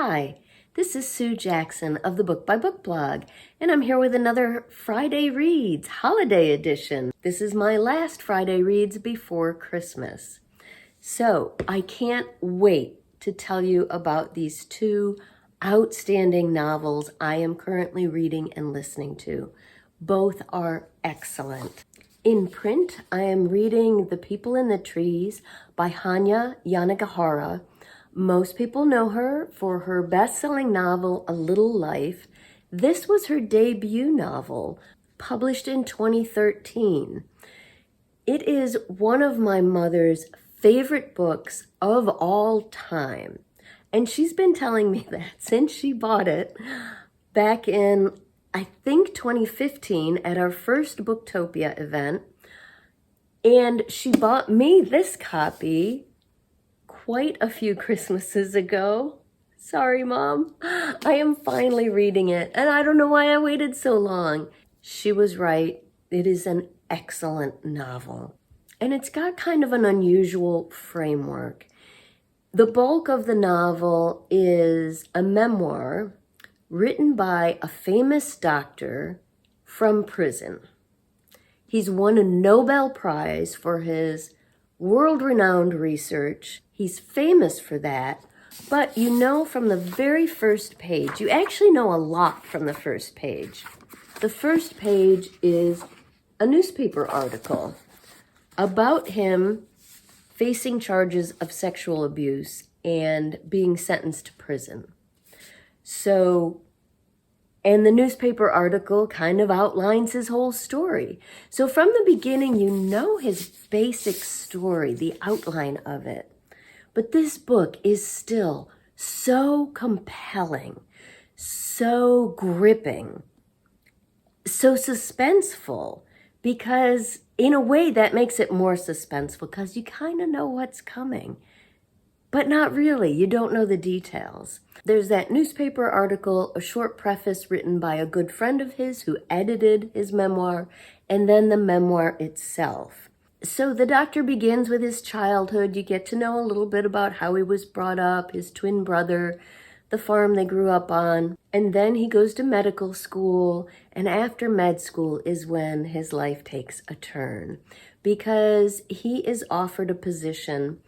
Hi, this is Sue Jackson of the Book by Book blog, and I'm here with another Friday Reads Holiday Edition. This is my last Friday Reads before Christmas. So I can't wait to tell you about these two outstanding novels I am currently reading and listening to. Both are excellent. In print, I am reading The People in the Trees by Hanya Yanagihara. Most people know her for her best-selling novel, A Little Life. This was her debut novel, published in 2013. It is one of my mother's favorite books of all time. And she's been telling me that since she bought it back in, I think, 2015 at our first Booktopia event. And she bought me this copy quite a few Christmases ago. Sorry, Mom. I am finally reading it, and I don't know why I waited so long. She was right. It is an excellent novel. And it's got kind of an unusual framework. The bulk of the novel is a memoir written by a famous doctor from prison. He's won a Nobel Prize for his world-renowned research. He's famous for that, but you know from the very first page, you actually know a lot from the first page. The first page is a newspaper article about him facing charges of sexual abuse and being sentenced to prison. And the newspaper article kind of outlines his whole story. So from the beginning, you know his basic story, the outline of it. But this book is still so compelling, so gripping, so suspenseful, because in a way that makes it more suspenseful because you kind of know what's coming. But not really, you don't know the details. There's that newspaper article, a short preface written by a good friend of his who edited his memoir, and then the memoir itself. So the doctor begins with his childhood. You get to know a little bit about how he was brought up, his twin brother, the farm they grew up on, and then he goes to medical school, and after med school is when his life takes a turn because he is offered a position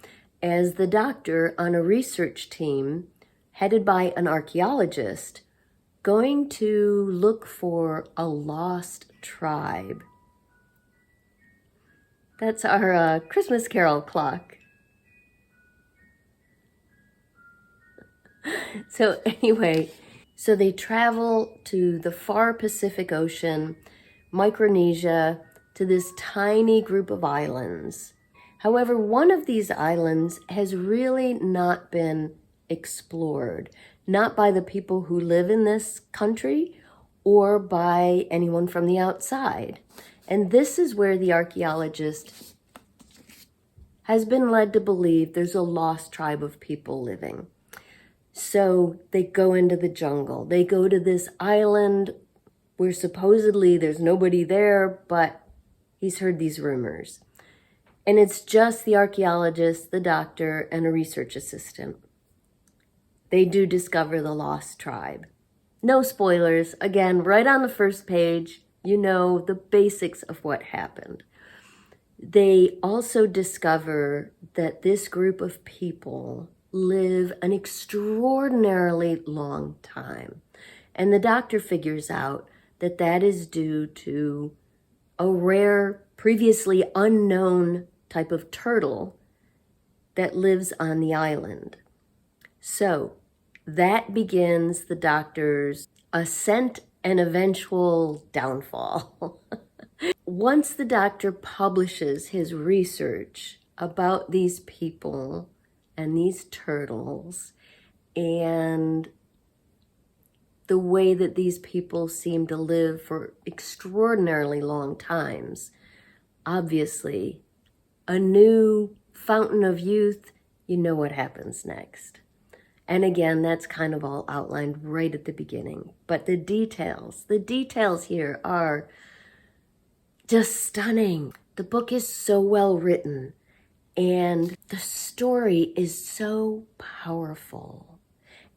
as the doctor on a research team headed by an archaeologist going to look for a lost tribe. That's our Christmas Carol clock. So anyway, so they travel to the far Pacific Ocean, Micronesia, to this tiny group of islands. However, one of these islands has really not been explored, not by the people who live in this country or by anyone from the outside. And this is where the archaeologist has been led to believe there's a lost tribe of people living. So they go into the jungle. They go to this island where supposedly there's nobody there, but he's heard these rumors. And it's just the archaeologist, the doctor, and a research assistant. They do discover the lost tribe. No spoilers. Again, right on the first page, you know the basics of what happened. They also discover that this group of people live an extraordinarily long time. And the doctor figures out that that is due to a rare, previously unknown type of turtle that lives on the island. So that begins the doctor's ascent and eventual downfall. Once the doctor publishes his research about these people and these turtles and the way that these people seem to live for extraordinarily long times, obviously, a new fountain of youth, you know what happens next. And again, that's kind of all outlined right at the beginning. But the details here are just stunning. The book is so well written, and the story is so powerful.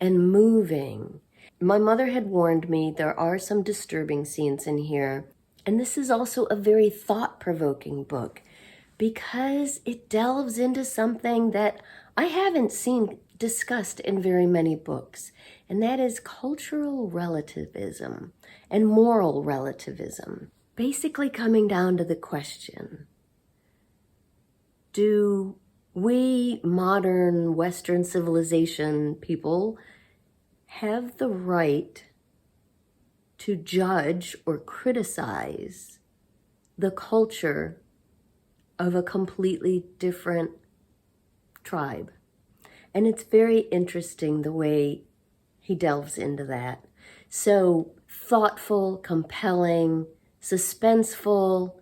and moving. My mother had warned me there are some disturbing scenes in here, and this is also a very thought-provoking book because it delves into something that I haven't seen discussed in very many books, and that is cultural relativism and moral relativism. Basically coming down to the question, do we modern Western civilization people have the right to judge or criticize the culture of a completely different tribe? And it's very interesting the way he delves into that. So thoughtful, compelling, suspenseful,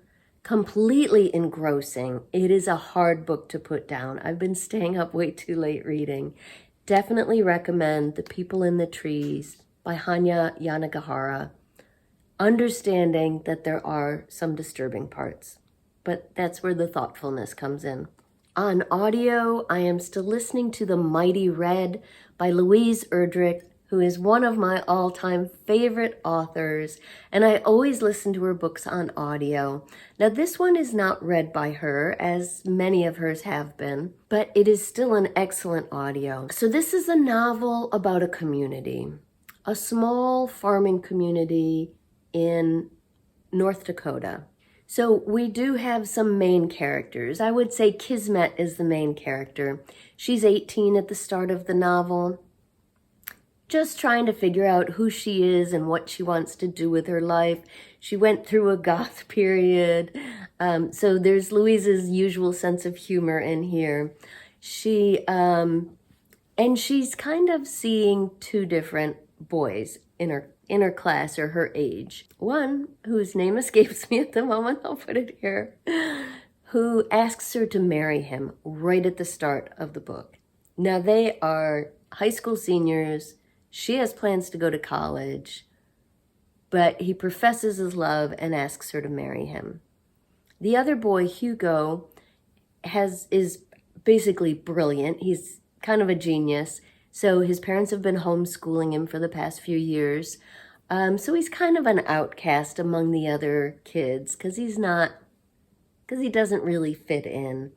completely engrossing. It is a hard book to put down. I've been staying up way too late reading. Definitely recommend The People in the Trees by Hanya Yanagihara, understanding that there are some disturbing parts, but that's where the thoughtfulness comes in. On audio, I am still listening to The Mighty Red by Louise Erdrich, who is one of my all-time favorite authors, and I always listen to her books on audio. Now, this one is not read by her, as many of hers have been, but it is still an excellent audio. So this is a novel about a community, a small farming community in North Dakota. So we do have some main characters. I would say Kismet is the main character. She's 18 at the start of the novel, just trying to figure out who she is and what she wants to do with her life. She went through a goth period. So there's Louise's usual sense of humor in here. And she's kind of seeing two different boys in her class or her age. One, whose name escapes me at the moment, I'll put it here, who asks her to marry him right at the start of the book. Now they are high school seniors. She has plans to go to college, but he professes his love and asks her to marry him. The other boy, Hugo, is basically brilliant. He's kind of a genius. So his parents have been homeschooling him for the past few years. So he's kind of an outcast among the other kids because he doesn't really fit in.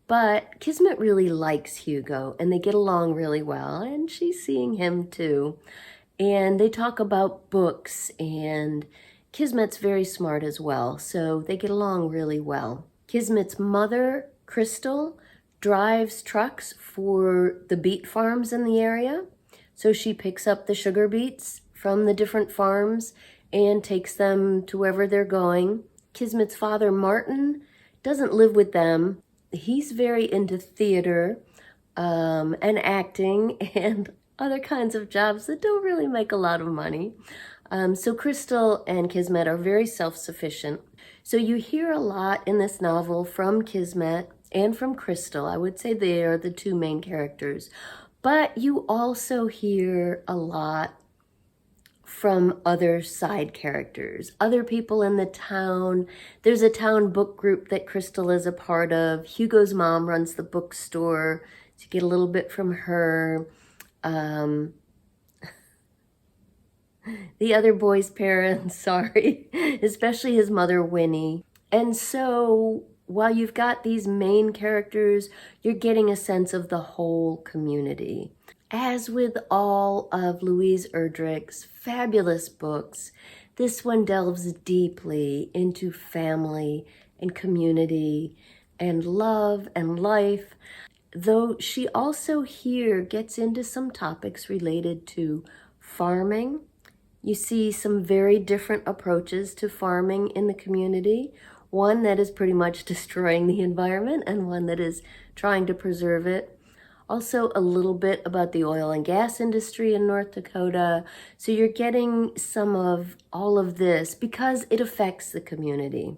But Kismet really likes Hugo and they get along really well, and she's seeing him too. And they talk about books, and Kismet's very smart as well, so they get along really well. Kismet's mother, Crystal, drives trucks for the beet farms in the area. So she picks up the sugar beets from the different farms and takes them to wherever they're going. Kismet's father, Martin, doesn't live with them. He's very into theater and acting and other kinds of jobs that don't really make a lot of money. So Crystal and Kismet are very self-sufficient. So you hear a lot in this novel from Kismet and from Crystal. I would say they are the two main characters. But you also hear a lot from other side characters, other people in the town. There's a town book group that Crystal is a part of. Hugo's mom runs the bookstore, so you get a little bit from her. The other boy's parents, sorry, especially his mother, Winnie. And so while you've got these main characters, you're getting a sense of the whole community. As with all of Louise Erdrich's fabulous books, this one delves deeply into family and community and love and life, though she also here gets into some topics related to farming. You see some very different approaches to farming in the community. One that is pretty much destroying the environment and one that is trying to preserve it. Also a little bit about the oil and gas industry in North Dakota. So you're getting some of all of this because it affects the community.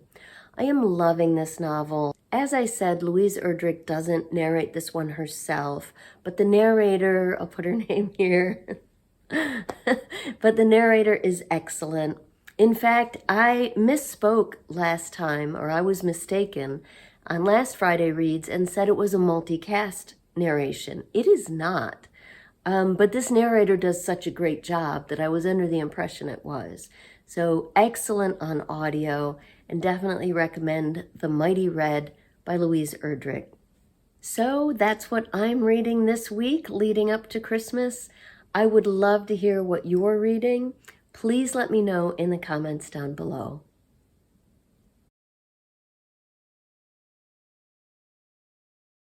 I am loving this novel. As I said, Louise Erdrich doesn't narrate this one herself, but the narrator, I'll put her name here, but the narrator is excellent. In fact, I misspoke last time, or I was mistaken on last Friday Reads and said it was a multicast narration. It is not. But this narrator does such a great job that I was under the impression it was. So excellent on audio, and definitely recommend The Mighty Red by Louise Erdrich. So that's what I'm reading this week leading up to Christmas. I would love to hear what you're reading. Please let me know in the comments down below.